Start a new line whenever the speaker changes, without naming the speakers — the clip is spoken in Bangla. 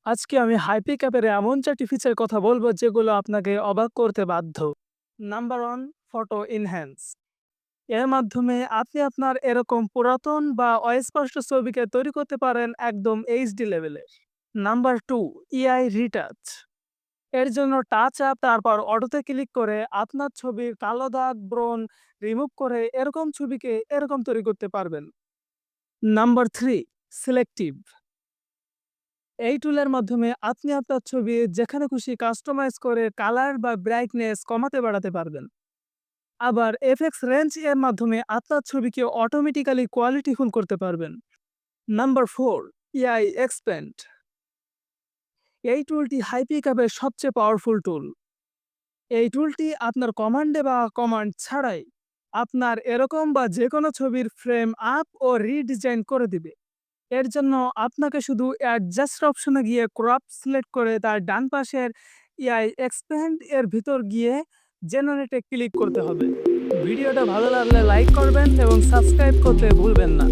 আজকে আমি হাইপিক অ্যাপের এমন ৪টি ফিচার কথা বলবো যেগুলো আপনাকে অবাক করতে বাধ্য। Number 1, photo enhance. এর মাধ্যমে আপনি আপনার এরকম পুরাতন বা অস্পষ্ট ছবিকে তৈরি করতে পারেন একদম এইচডি লেভেলে। Number 2, AI retouch. এর জন্য টাচ অ্যাপ তারপর অটোতে ক্লিক করে আপনার ছবির কালো দাগ, ব্রন রিমুভ করে এরকম ছবিকে এরকম তৈরি করতে পারবেন। Number 3, selective. এই টুলের মাধ্যমে আপনি আপনার ছবি যেখানে খুশি কাস্টমাইজ করে কালার বা ব্রাইটনেস কমাতে বাড়াতে পারবেন। আবার এফএক্স রেঞ্জ এর মাধ্যমে আপনার ছবিকে অটোমেটিক্যালি কোয়ালিটিফুল করতে পারবেন। Number 4, AI expand. এই টুলটি হাইপিকআপের সবচেয়ে পাওয়ারফুল টুল। এই টুলটি আপনার কমান্ডে বা কমান্ড ছাড়াই আপনার এরকম বা যে কোনো ছবির ফ্রেম আপ ও রিডিজাইন করে দিবে। এর জন্য আপনাকে শুধু অ্যাডজাস্ট অপশনে গিয়ে ক্রপ সিলেক্ট করে তার ডান পাশের এআই এক্সপ্যান্ড এর ভিতর গিয়ে জেনারেটে ক্লিক করতে হবে। ভিডিওটা ভালো লাগলে লাইক করবেন এবং সাবস্ক্রাইব করতে ভুলবেন না।